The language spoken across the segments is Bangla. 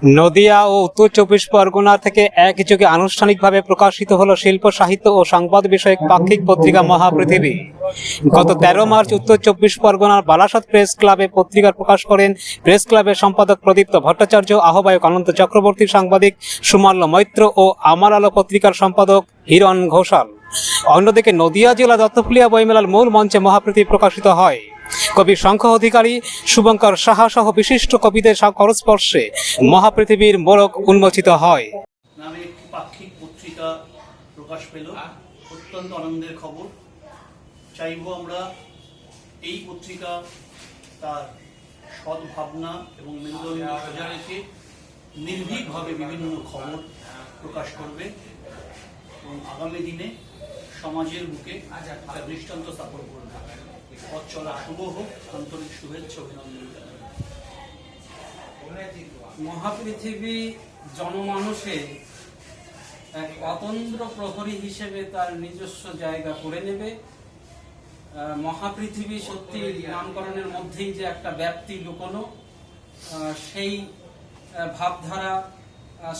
নদিয়া ও উত্তর চব্বিশ পরগনা থেকে একযোগে আনুষ্ঠানিকভাবে প্রকাশিত হলো শিল্প সাহিত্য ও সংবাদ বিষয়ক পাক্ষিক পত্রিকা মহাপৃথিবী। গত 13 মার্চ উত্তর চব্বিশ পরগনার বারাসত প্রেস ক্লাবে পত্রিকা প্রকাশ করেন প্রেস ক্লাবের সম্পাদক প্রদীপ্ত ভট্টাচার্য, আহ্বায়ক অনন্ত চক্রবর্তী, সাংবাদিক সুমাল্য মৈত্র ও আমার আলো পত্রিকার সম্পাদক হিরণ ঘোষাল। অন্যদিকে নদিয়া জেলা দত্তফুলিয়া বইমেলার মূল মঞ্চে মহাপৃথিবী প্রকাশিত হয়। কবি শঙ্খ অধিকারী, শুভঙ্কর সাহা সহ বিশিষ্ট কবিদের করস্পর্শে মহাপৃথিবীর মোড়ক উন্মোচিত হয়। নামে একটি পাক্ষিক পত্রিকা প্রকাশ পেল, অত্যন্ত আনন্দের খবর। চাইব আমরা এই পত্রিকা তার সদ্ভাবনা এবং মেরুদণ্ড বজায় রেখে নির্ভীকভাবে বিভিন্ন খবর প্রকাশ করবে এবং আগামী দিনে সমাজের বুকে একটা দৃষ্টান্ত স্থাপন করবে। পথ চলা শুভ হোক, আন্তরিক শুভেচ্ছা অভিনন্দন জানাই। মহাপৃথিবী জনমানসে এক অতন্দ্র প্রহরী হিসেবে তার নিজস্ব জায়গা করে নেবে। মহাপৃথিবী সত্যি নামকরণের মধ্যেই যে একটা ব্যাপ্তি লুকোনো, সেই ভাবধারা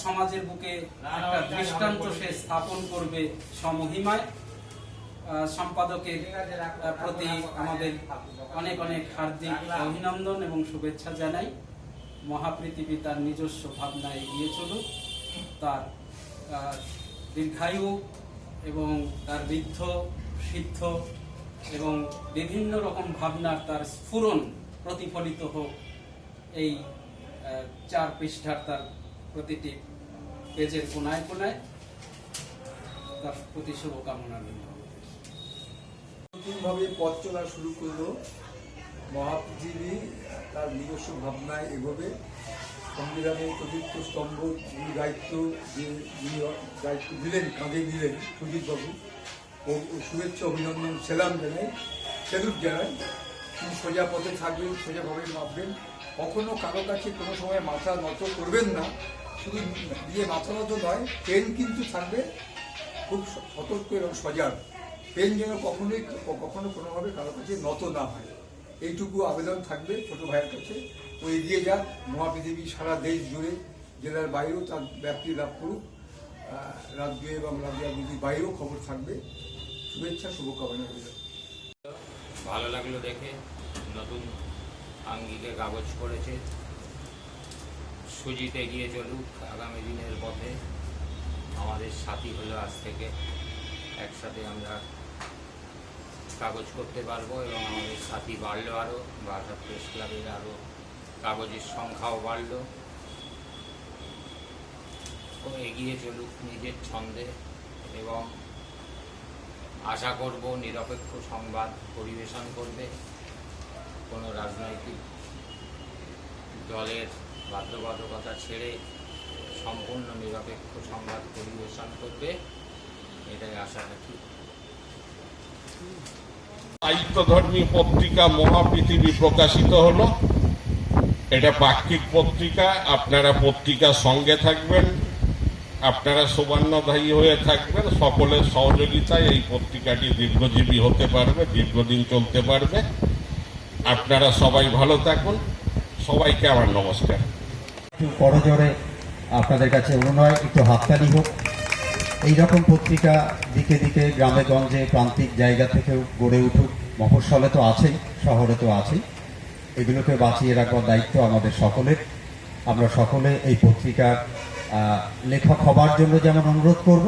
সমাজের বুকে একটা দৃষ্টান্ত সে স্থাপন করবে সমহিমায়। সম্পাদকের প্রতি আমাদের অনেক অনেক হার্দিক অভিনন্দন এবং শুভেচ্ছা জানাই। মহাপৃথিবী তার নিজস্ব ভাবনায় এগিয়ে চলুক, তার দীর্ঘায়ু এবং তার বৃদ্ধ সিদ্ধ এবং বিভিন্ন রকম ভাবনার তার স্ফুরণ প্রতিফলিত হোক এই 4 পৃষ্ঠার তার প্রতিটি পেজের কোনায় কোনায়। তার প্রতি শুভকামনা রইল। নতুনভাবে পথ চলা শুরু করলো মহাপৃথিবী তার নিজস্ব ভাবনায় এগোবে। সংবিধানের চতুর্থ স্তম্ভ যিনি দায়িত্ব দিলেন, কাঁধে দিলেন সুজিতবাবু, ও শুভেচ্ছা অভিনন্দন সেলাম জানাই, সেলুট জানাই। তিনি সোজা পথে থাকবেন, সোজাভাবে মাপবেন, কখনো কারো কাছে কোনো সময় মাথা নত করবেন না। শুধু দিয়ে মাথা নত নয়, পেন কিন্তু থাকবে খুব সতর্ক এবং সজাগ। পেন যেন কখনো কোনোভাবে কারো কাছে নত না হয়, এইটুকু আবেদন থাকবে ছোটো ভাইয়ের কাছে। ও এগিয়ে যাক, মহাপৃথিবী সারা দেশ জুড়ে, জেলার বাইরেও তার ব্যাপ্তি লাভ করুক, রাজ্য এবং রাজ্যের বাইরেও খবর থাকবে। শুভেচ্ছা, শুভকামনা রইল। ভালো লাগলো দেখে, নতুন আঙ্গিকে কাগজ করেছে। সুজিত এগিয়ে চলুক আগামী দিনের পথে, আমাদের সাথী হলো আজ থেকে, একসাথে আমরা কাগজ করতে পারবো এবং আমাদের সাথী বাড়লো, আরও বারাসত প্রেস ক্লাবের আরও কাগজের সংখ্যাও বাড়লো। ও এগিয়ে চলুক নিজের ছন্দে এবং আশা করব নিরপেক্ষ সংবাদ পরিবেশন করবে। কোনো রাজনৈতিক দলের বাধ্যবাধকতা ছেড়ে সম্পূর্ণ নিরপেক্ষ সংবাদ পরিবেশন করবে, এটাই আশা রাখি। সাহিত্যধর্মী পত্রিকা মহাপৃথিবী প্রকাশিত হলো। এটা পাক্ষিক পত্রিকা, আপনারা পত্রিকার সঙ্গে থাকবেন, আপনারা সৌবর্ণধায়ী হয়ে থাকবেন। সকলের সহযোগিতায় এই পত্রিকাটি দীর্ঘজীবী হতে পারবে, দীর্ঘদিন চলতে পারবে। আপনারা সবাই ভালো থাকুন, সবাইকে আমার নমস্কার। একটু করজোরে আপনাদের কাছে অনুনয়, একটু হাততালি হোক। এইরকম পত্রিকা দিকে দিকে গ্রামে গঞ্জে প্রান্তিক জায়গা থেকেও গড়ে উঠুক। মফস্বলে তো আছেই, শহরে তো আছেই, এগুলোকে বাঁচিয়ে রাখবার দায়িত্ব আমাদের সকলের। আমরা সকলে এই পত্রিকার লেখক হবার জন্য যেমন অনুরোধ করব,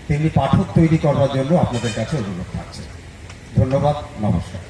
তেমনি পাঠক তৈরি করবার জন্য আপনাদের কাছে অনুরোধ থাকছে। ধন্যবাদ, নমস্কার।